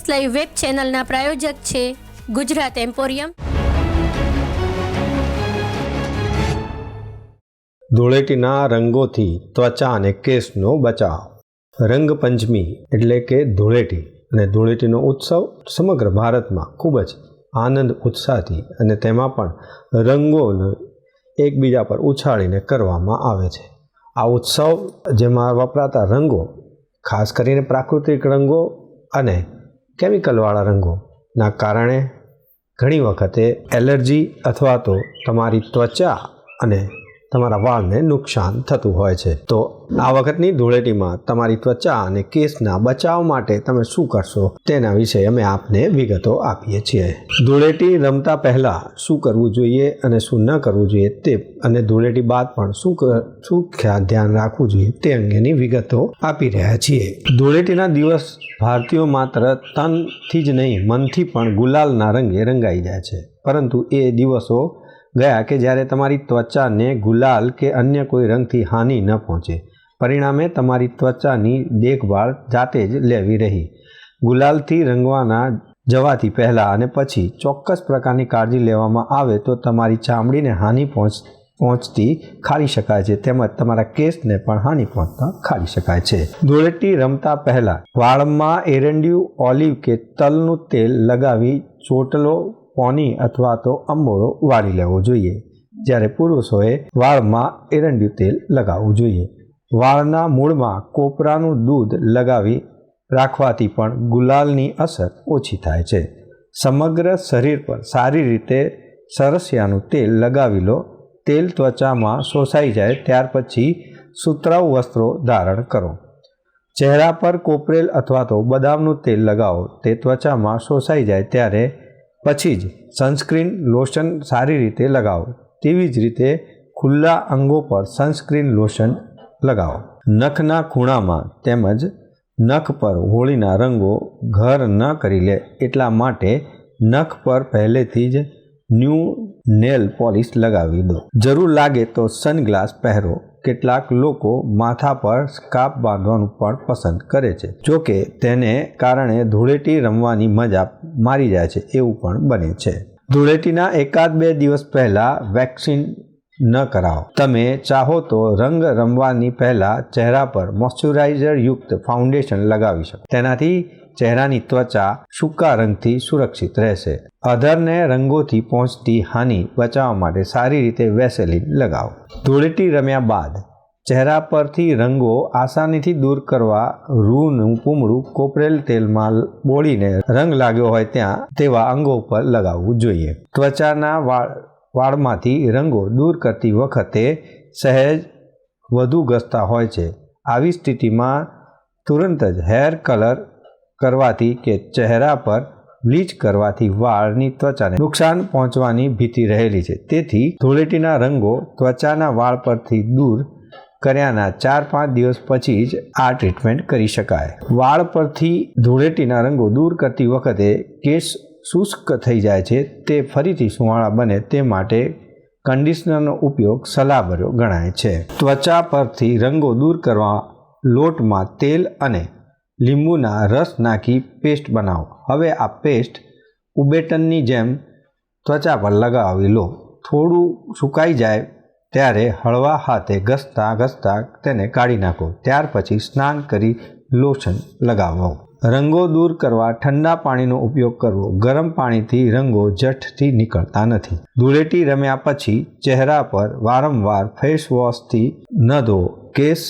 News live web ચેનલના પ્રાયોજક છે Gujarat emporium. ધૂળેટીના રંગોથી ત્વચા અને કેસનો બચાવ। રંગપંચમી એટલે કે ધૂળેટી અને ધૂળેટીનો ઉત્સવ સમગ્ર ભારતમાં ખૂબ જ આનંદ ઉત્સાહથી અને તેમાં પણ રંગોને એકબીજા પર ઉછાળીને કરવામાં આવે છે। આ ઉત્સવ જેમાં વપરાતા રંગો ખાસ કરીને પ્રાકૃતિક રંગો અને કેમિકલવાળા રંગોના કારણે ઘણી વખતે એલર્જી અથવા તો તમારી ત્વચા અને તમારા વાળને નુકસાન થતું હોય છે। તો આ વખતની ધૂળેટીમાં તમારી ત્વચા અને કેસના બચાવ માટે તમે શું કરશો તેના વિશે અમે આપને વિગતો આપીએ છીએ। ધૂળેટી રમતા પહેલાં શું કરવું જોઈએ અને શું ન કરવું જોઈએ તે અને ધૂળેટી બાદ પણ શું ધ્યાન રાખવું જોઈએ તે અંગેની વિગતો આપી રહ્યા છીએ। ધૂળેટીના દિવસ ભારતીયો માત્ર તનથી જ નહીં મનથી પણ ગુલાલના રંગે રંગાઈ જાય છે, પરંતુ એ દિવસો ગયા કે જ્યારે તમારી ત્વચાને ગુલાલ કે અન્ય કોઈ રંગથી હાનિ ન પહોંચે। પરિણામે તમારી ત્વચાની દેખભાળ જાતે જ લેવી રહી। ગુલાલથી રંગવાના જવાથી પહેલાં અને પછી ચોક્કસ પ્રકારની કાળજી લેવામાં આવે તો તમારી ચામડીને હાનિ પહોંચતી ખાળી શકાય છે, તેમજ તમારા કેસને પણ હાનિ પહોંચતા ખાળી શકાય છે। ધૂળેટી રમતા પહેલાં વાળમાં એરંડિયું, ઓલિવ કે તલનું તેલ લગાવી ચોટલો, પોની અથવા તો અંબોળો વાળી લેવો જોઈએ, જ્યારે પુરુષોએ વાળમાં એરંડિયું તેલ લગાવવું જોઈએ। વાળના મૂળમાં કોપરાનું દૂધ લગાવી રાખવાથી પણ ગુલાલની અસર ઓછી થાય છે। સમગ્ર શરીર પર સારી રીતે સરસિયાનું તેલ લગાવી લો। તેલ ત્વચામાં શોષાઈ જાય ત્યાર પછી સુતરાઉ વસ્ત્રો ધારણ કરો। ચહેરા પર કોપરેલ અથવા તો બદામનું તેલ લગાવો। તે ત્વચામાં શોષાઈ જાય ત્યારે પછી જ સનસ્ક્રીન લોશન સારી રીતે લગાવો। તેવી જ રીતે ખુલ્લા અંગો પર સનસ્ક્રીન લોશન લગાવો। નખના ખૂણામાં તેમજ નખ પર હોળીના રંગો ઘર ન કરી લે એટલા માટે નખ પર પહેલેથી જ ન્યૂ નેલ પોલિશ લગાવી દો। જરૂર લાગે તો સનગ્લાસ પહેરો। કેટલાક લોકો માથા પર સ્કાર્ફ બાંધવાનું પણ પસંદ કરે છે, જોકે તેને કારણે ધૂળેટી રમવાની મજા મારી જાય છે એવું પણ બને છે। ધૂળેટીના 1-2 દિવસ પહેલાં વેક્સિંગ ન કરાવો। તમે ચાહો તો રંગ રમવાની પહેલાં ચહેરા પર મોઇશ્ચરાઇઝર યુક્ત ફાઉન્ડેશન લગાવી શકો। તેનાથી ચહેરાની ત્વચા સૂકા રંગથી સુરક્ષિત રહેશે। અધરને રંગોથી પહોંચતી હાનિ બચાવવા માટે સારી રીતે વેસેલિન લગાવો। ધૂળેટી રમ્યા બાદ ચહેરા પરથી રંગો આસાનીથી દૂર કરવા રૂનું પૂમડું કોપરેલ તેલમાં બોળીને રંગ લાગ્યો હોય ત્યાં તેવા અંગો પર લગાવવું જોઈએ। ત્વચાના વાળમાંથી રંગો દૂર કરતી વખતે સહેજ વધુ ઘસતા હોય છે। આવી સ્થિતિમાં તુરંત જ હેર કલર કરવાથી કે ચહેરા પર બ્લીચ કરવાથી વાળની ત્વચાને નુકસાન પહોંચવાની ભીતિ રહેલી છે। તેથી ધૂળેટીના રંગો ત્વચાના વાળ પરથી દૂર કર્યાના 4-5 દિવસ પછી જ આ ટ્રીટમેન્ટ કરી શકાય। વાળ પરથી ધૂળેટીના રંગો દૂર કરતી વખતે કેસ શુષ્ક થઈ જાય છે, તે ફરીથી સુંવાળા બને તે માટે કન્ડિશનરનો ઉપયોગ સલાહભર્યો ગણાય છે। ત્વચા પરથી રંગો દૂર કરવા લોટમાં તેલ અને લીંબુના રસ નાખી પેસ્ટ બનાવો। હવે આ પેસ્ટ ઉબેટનની જેમ ત્વચા પર લગાવી લો। થોડું સુકાઈ જાય ત્યારે હળવા હાથે ઘસતા તેને કાઢી નાખો। ત્યાર પછી સ્નાન કરી લોશન લગાવો। રંગો દૂર કરવા ઠંડા પાણીનો ઉપયોગ કરવો। ગરમ પાણીથી રંગો ઝટથી નીકળતા નથી। ધૂળેટી રમ્યા પછી ચહેરા પર વારંવાર ફેસ વોશથી ન ધોવો। કેસ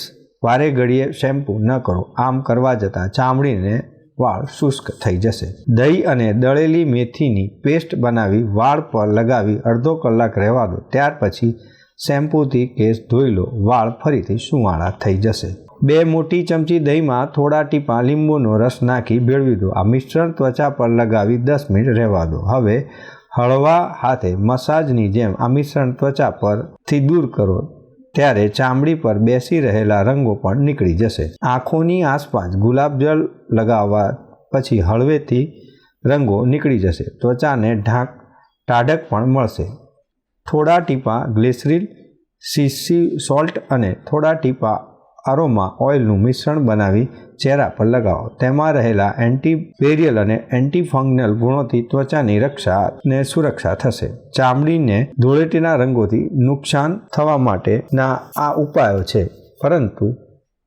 વારે ઘડીએ શેમ્પૂ ન કરો। આમ કરવા જતાં ચામડીને વાળ શુષ્ક થઈ જશે। દહીં અને દળેલી મેથીની પેસ્ટ બનાવી વાળ પર લગાવી અડધો કલાક રહેવા દો। ત્યાર પછી શેમ્પૂથી કેસ ધોઈ લો। વાળ ફરીથી સુંવાળા થઈ જશે। 2 મોટી ચમચી દહીંમાં થોડા ટીપાં લીંબુનો રસ નાખી ભેળવી દો। આ મિશ્રણ ત્વચા પર લગાવી 10 મિનિટ રહેવા દો। હવે હળવા હાથે મસાજની જેમ આ મિશ્રણ ત્વચા પરથી દૂર કરો, ત્યારે ચામડી પર બેસી રહેલા રંગો પણ નીકળી જશે। આંખોની આસપાસ ગુલાબજળ લગાવવા પછી હળવેથી રંગો નીકળી જશે। ત્વચાને ટાઢક પણ મળશે। થોડા ટીપાં ગ્લિસરીન, સી સોલ્ટ અને થોડા ટીપાં અરોમા ઓઇલનું મિશ્રણ બનાવી ચહેરા પર લગાવો. તેમાં રહેલા એન્ટીબેરિયલ અને એન્ટીફંગલ ગુણોથી ત્વચાની રક્ષા અને સુરક્ષા થશે. ચામડીને ધૂળેટીના રંગોથી નુકસાન થવા માટેના આ ઉપાયો છે, પરંતુ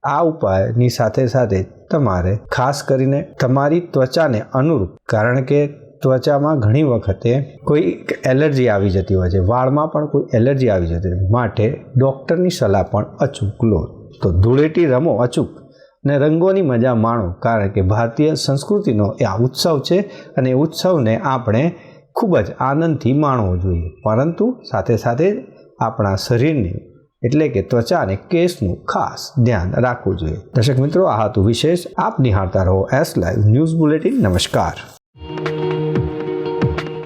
આ ઉપાયની સાથે સાથે તમારે ખાસ કરીને તમારી ત્વચાને અનુરૂપ, કારણ કે ત્વચામાં ઘણી વખતે કોઈ એલર્જી આવી જતી હોય છે, વાળમાં પણ કોઈ એલર્જી આવી જતી હોય, માટે ડૉક્ટરની સલાહ પણ અચૂક લો. તો ધૂળેટી રમો અચૂક અને રંગોની મજા માણો, કારણ કે ભારતીય સંસ્કૃતિનો આ ઉત્સવ છે અને એ ઉત્સવને આપણે ખૂબ જ આનંદથી માણવો જોઈએ, પરંતુ સાથે સાથે આપણા શરીરની એટલે કે ત્વચા અને કેસનું ખાસ ધ્યાન રાખવું જોઈએ. દર્શક મિત્રો, આ હતું વિશેષ. આપ નિહાળતા રહો એસ લાઈવ ન્યૂઝ બુલેટિન. નમસ્કાર.